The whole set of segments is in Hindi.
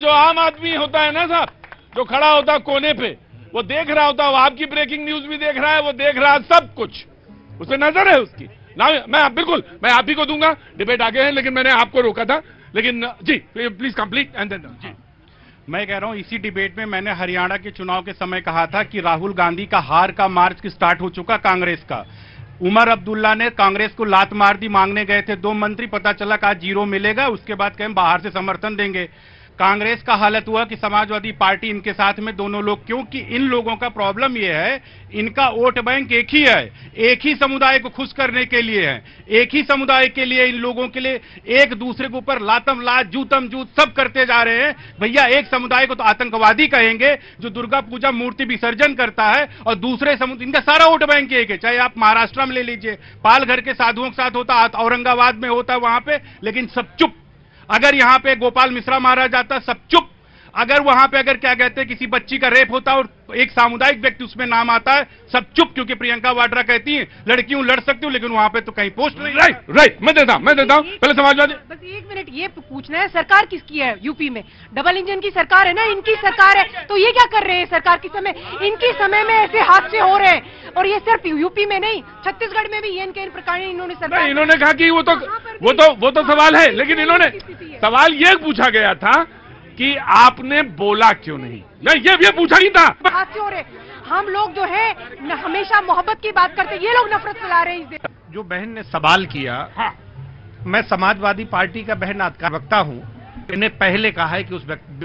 जो आम आदमी होता है ना साहब, जो खड़ा होता है कोने पे, वो देख रहा होता है, वो आपकी ब्रेकिंग न्यूज भी देख रहा है, वो देख रहा है सब कुछ, उसे नजर है उसकी ना। मैं आप ही को दूंगा, डिबेट आगे है, लेकिन मैंने आपको रोका था। लेकिन जी प्लीज कंप्लीट एंड देन जी। मैं कह रहा हूं इसी डिबेट में मैंने हरियाणा के चुनाव के समय कहा था कि राहुल गांधी का हार का मार्च स्टार्ट हो चुका कांग्रेस का। उमर अब्दुल्ला ने कांग्रेस को लात मार दी, मांगने गए थे 2 मंत्री, पता चला कहा 0 मिलेगा, उसके बाद कहें बाहर से समर्थन देंगे। कांग्रेस का हालत हुआ कि समाजवादी पार्टी इनके साथ में दोनों लोग, क्योंकि इन लोगों का प्रॉब्लम यह है, इनका वोट बैंक एक ही है, एक ही समुदाय को खुश करने के लिए है, एक ही समुदाय के लिए, इन लोगों के लिए एक दूसरे के ऊपर लातम लात जूतम जूत सब करते जा रहे हैं। भैया एक समुदाय को तो आतंकवादी कहेंगे जो दुर्गा पूजा मूर्ति विसर्जन करता है, और दूसरे समुदाय, इनका सारा वोट बैंक एक है। चाहे आप महाराष्ट्र में ले लीजिए, पालघर के साधुओं के साथ होता, औरंगाबाद में होता वहां पे, लेकिन सब चुप। अगर यहां पे गोपाल मिश्रा मारा जाता, सब चुप। अगर वहां पे अगर क्या कहते हैं किसी बच्ची का रेप होता और एक सामुदायिक व्यक्ति उसमें नाम आता है, सब चुप, क्योंकि प्रियंका वाड्रा कहती है लड़कियों लड़ सकती हूं, लेकिन वहां पे तो कहीं पोस्ट नहीं। राइट मैं देता हूं पहले समाजवादी। बस 1 मिनट, ये पूछना है सरकार किसकी है यूपी में? डबल इंजन की सरकार है ना, इनकी सरकार है, तो ये क्या कर रहे हैं सरकार के समय? इनकी समय में ऐसे हादसे हो रहे हैं, और ये सिर्फ यूपी में नहीं, छत्तीसगढ़ में भी इन प्रकार इन्होंने सरकार, इन्होंने कहा कि वो तो सवाल है, लेकिन इन्होंने सवाल ये पूछा गया था कि आपने बोला क्यों नहीं, ये पूछा ही था। हादसे हो रहे, हम लोग जो है हमेशा मोहब्बत की बात करते, ये लोग नफरत फैला रहे हैं। जो बहन ने सवाल किया, हाँ। मैं समाजवादी पार्टी का बहन वक्ता हूं। मैंने पहले कहा है कि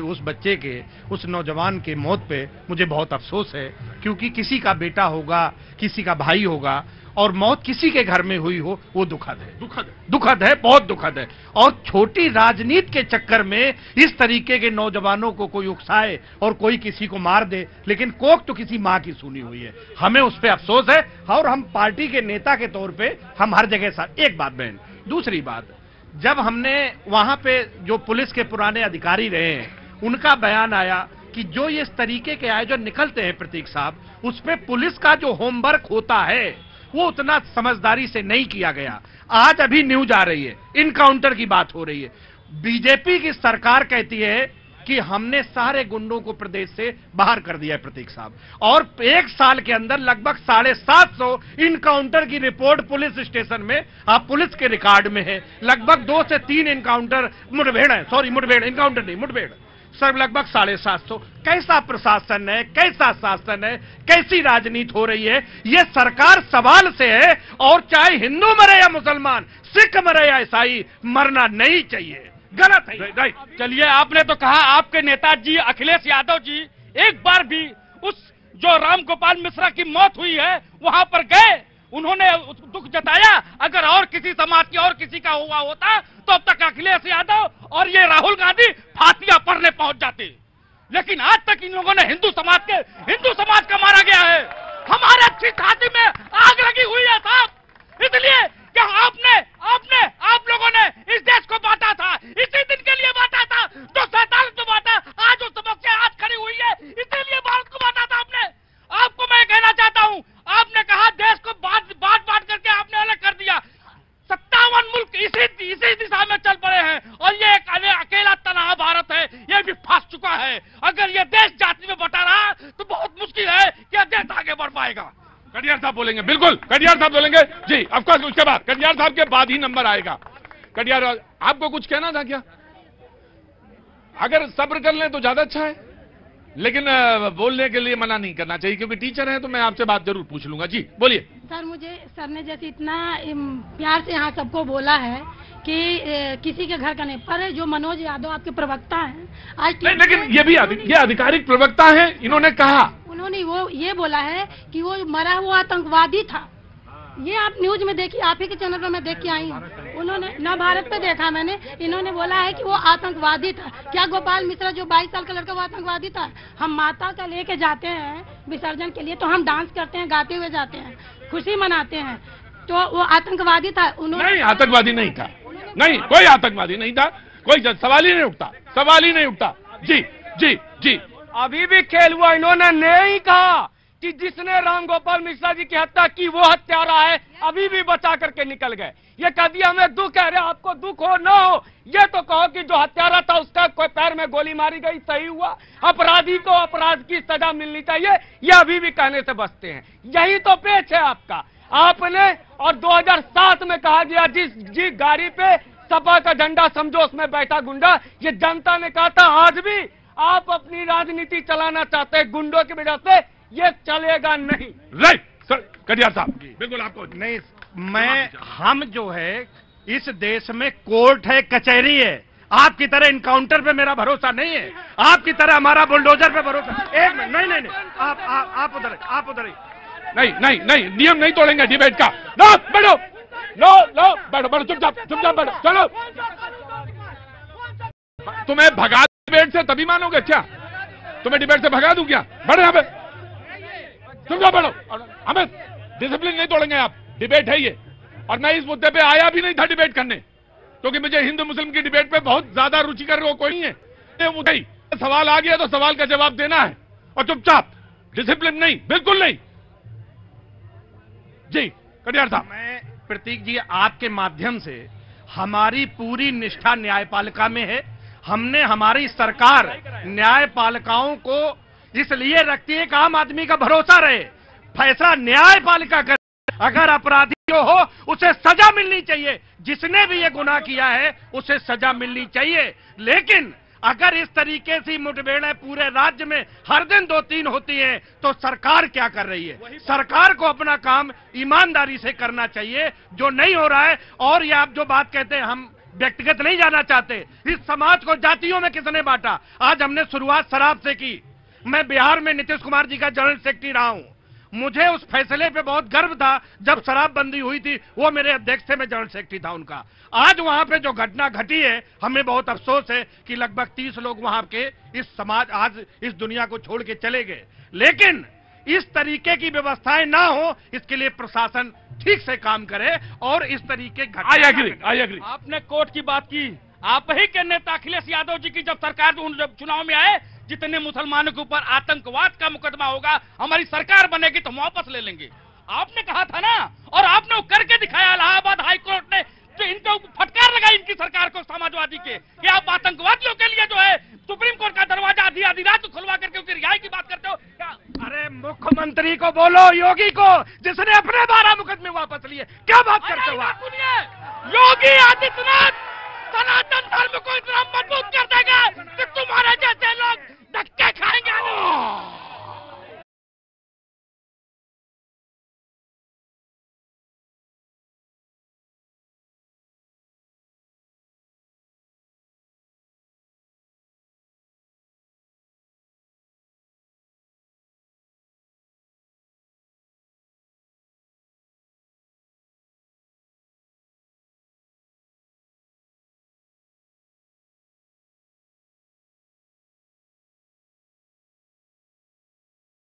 उस बच्चे के, उस नौजवान के मौत पे मुझे बहुत अफसोस है, क्योंकि किसी का बेटा होगा, किसी का भाई होगा, और मौत किसी के घर में हुई हो, वो दुखद है, बहुत दुखद है। और छोटी राजनीति के चक्कर में इस तरीके के नौजवानों को कोई उकसाए और कोई किसी को मार दे, लेकिन कोख तो किसी माँ की सुनी हुई है, हमें उस पर अफसोस है। और हम पार्टी के नेता के तौर पे हम हर जगह साथ। एक बात बहन, दूसरी बात, जब हमने वहां पे जो पुलिस के पुराने अधिकारी रहे हैं, उनका बयान आया कि जो ये इस तरीके के आयोजन निकलते हैं प्रतीक साहब, उसमें पुलिस का जो होमवर्क होता है वो उतना समझदारी से नहीं किया गया। आज अभी न्यूज आ रही है, इनकाउंटर की बात हो रही है, बीजेपी की सरकार कहती है कि हमने सारे गुंडों को प्रदेश से बाहर कर दिया है प्रतीक साहब, और 1 साल के अंदर लगभग 750 इनकाउंटर की रिपोर्ट पुलिस स्टेशन में, आप पुलिस के रिकॉर्ड में है। लगभग 2 से 3 इनकाउंटर मुठभेड़ है, सॉरी मुठभेड़, इनकाउंटर नहीं मुठभेड़, सर लगभग 750। कैसा प्रशासन है, कैसा शासन है, कैसी राजनीति हो रही है? ये सरकार सवाल से है, और चाहे हिंदू मरे या मुसलमान, सिख मरे या ईसाई, मरना नहीं चाहिए, गलत है। राइट, चलिए, आपने तो कहा आपके नेताजी अखिलेश यादव जी एक बार भी उस जो राम गोपाल मिश्रा की मौत हुई है वहां पर गए, उन्होंने दुख जताया। अगर और किसी समाज की और किसी का हुआ होता तो अब तक अखिलेश यादव और ये राहुल गांधी फांसियां पढ़ने पहुंच जाते, लेकिन आज तक इन लोगों ने हिंदू समाज का मारा गया है। हमारे अच्छी छाती में आग लगी हुई है साहब, इसलिए कि आप लोगों ने इस देश को बांटा था, इसी दिन के लिए बांटा था जो 47 में बांटा। आज वो समस्या आज खड़ी हुई है, इसीलिए भारत को बांटा था आपने। आपको मैं कहना चाहता हूं, आपने कहा देश को बांट करके आपने अलग कर दिया। 57 मुल्क इसी दिशा में चल पड़े हैं, और ये एक अकेला तनहा भारत है, ये भी फंस चुका है। अगर ये देश जाति में बटा रहा तो बहुत मुश्किल है कि देश आगे बढ़ पाएगा। कटियार साहब बोलेंगे, बिल्कुल कटियार साहब बोलेंगे जी, ऑफकोर्स उसके बाद कटियार साहब के बाद ही नंबर आएगा। कटियार आपको कुछ कहना था क्या? अगर सब्र कर लें तो ज्यादा अच्छा है, लेकिन बोलने के लिए मना नहीं करना चाहिए, क्योंकि टीचर हैं तो मैं आपसे बात जरूर पूछ लूंगा। जी बोलिए। सर, मुझे सर ने जैसे इतना प्यार से यहाँ सबको बोला है कि किसी के घर का नहीं, पर जो मनोज यादव आपके प्रवक्ता हैं आज, लेकिन ये आधिकारिक प्रवक्ता हैं, इन्होंने कहा, उन्होंने वो ये बोला है कि वो मरा हुआ आतंकवादी था। ये आप न्यूज में देखिए, आप ही के चैनल पर मैं देख के आई हूँ, उन्होंने न भारत पे देखा मैंने, इन्होंने बोला है कि वो आतंकवादी था। क्या गोपाल मिश्रा जो 22 साल का लड़का वो आतंकवादी था? हम माता का लेके जाते हैं विसर्जन के लिए, तो हम डांस करते हैं, गाते हुए जाते हैं, खुशी मनाते हैं, तो वो आतंकवादी था? उन्होंने नहीं, आतंकवादी नहीं था, नहीं, कोई आतंकवादी नहीं था, कोई सवाल ही नहीं उठता, जी जी जी। अभी भी खेल हुआ, इन्होंने नहीं कहा कि जिसने राम गोपाल मिश्रा जी की हत्या की वो हत्यारा है, अभी भी बचा करके निकल गए। ये कह दिया हमें दुख है। अरे आपको दुख हो ना हो, ये तो कहो कि जो हत्यारा था उसका कोई पैर में गोली मारी गई, सही हुआ। अपराधी को अपराध की सजा मिलनी चाहिए, ये अभी भी कहने से बचते हैं। यही तो पेच है आपका। आपने और 2007 में कहा गया जिस गाड़ी पे सपा का झंडा समझो उसमें बैठा गुंडा, ये जनता ने कहा था। आज भी आप अपनी राजनीति चलाना चाहते हैं गुंडों की वजह से, ये चलेगा नहीं। राइट सर, कटियार साहब बिल्कुल आपको नहीं, हम जो है इस देश में कोर्ट है, कचहरी है। आपकी तरह इनकाउंटर पे मेरा भरोसा नहीं है, आपकी तरह हमारा बुलडोजर पे भरोसा। एक मिनट, नहीं, आप उधर नहीं, नियम नहीं तोड़ेंगे डिबेट का। नो बैठो, नो बैठो, चुपचाप बैठो। चलो, तुम्हें भगा डिबेट से तभी मानोगे क्या? तुम्हें डिबेट से भगा दूं क्या? बैठो यहाँ पे, चुपचाप बैठो। हमें डिसिप्लिन नहीं तोड़ेंगे आप, डिबेट है ये। और मैं इस मुद्दे पे आया भी नहीं था डिबेट करने, क्योंकि मुझे हिंदू मुस्लिम की डिबेट पे बहुत ज्यादा रुचि कर रहे हो कोई नहीं है। सवाल आ गया तो सवाल का जवाब देना है, और चुपचाप, डिसिप्लिन नहीं, बिल्कुल नहीं। जी कटियार साहब, मैं प्रतीक जी आपके माध्यम से, हमारी पूरी निष्ठा न्यायपालिका में है। हमने, हमारी सरकार न्यायपालिकाओं को इसलिए रखती है कि आम आदमी का भरोसा रहे, फैसला न्यायपालिका करे। अगर अपराधी हो उसे सजा मिलनी चाहिए, जिसने भी ये गुनाह किया है उसे सजा मिलनी चाहिए। लेकिन अगर इस तरीके से मुठभेड़ें पूरे राज्य में हर दिन 2-3 होती हैं, तो सरकार क्या कर रही है? सरकार को अपना काम ईमानदारी से करना चाहिए, जो नहीं हो रहा है। और ये आप जो बात कहते हैं, हम व्यक्तिगत नहीं जाना चाहते। इस समाज को जातियों में किसने बांटा? आज हमने शुरुआत शराब से की। मैं बिहार में नीतीश कुमार जी का जनरल सेक्रेटरी रहा हूं। मुझे उस फैसले पे बहुत गर्व था जब शराबबंदी हुई थी, वो मेरे अध्यक्ष थे, मैं जनरल सेक्रेटरी था उनका। आज वहां पे जो घटना घटी है, हमें बहुत अफसोस है कि लगभग 30 लोग वहां के इस समाज, आज इस दुनिया को छोड़ के चले गए। लेकिन इस तरीके की व्यवस्थाएं ना हो, इसके लिए प्रशासन ठीक से काम करे और इस तरीके आई एग्री। आपने कोर्ट की बात की, आप ही के नेता अखिलेश यादव जी की जब सरकार जब चुनाव में आए, जितने मुसलमानों के ऊपर आतंकवाद का मुकदमा होगा, हमारी सरकार बनेगी तो हम वापस ले लेंगे, आपने कहा था ना। और आपने वो करके दिखाया। इलाहाबाद हाई कोर्ट ने तो इनको फटकार लगाई, इनकी सरकार को, समाजवादी के, कि आप आतंकवादियों के लिए जो है सुप्रीम कोर्ट का दरवाजा आधी रात खुलवा करके उनकी रिहाई की बात करते हो क्या? अरे मुख्यमंत्री को बोलो, योगी को, जिसने अपने 12 मुकदमे वापस लिए, क्या बात करते हो आप? योगी आदित्यनाथ सनातन धर्म को इतना मजबूत कर देगा कि तुम्हारे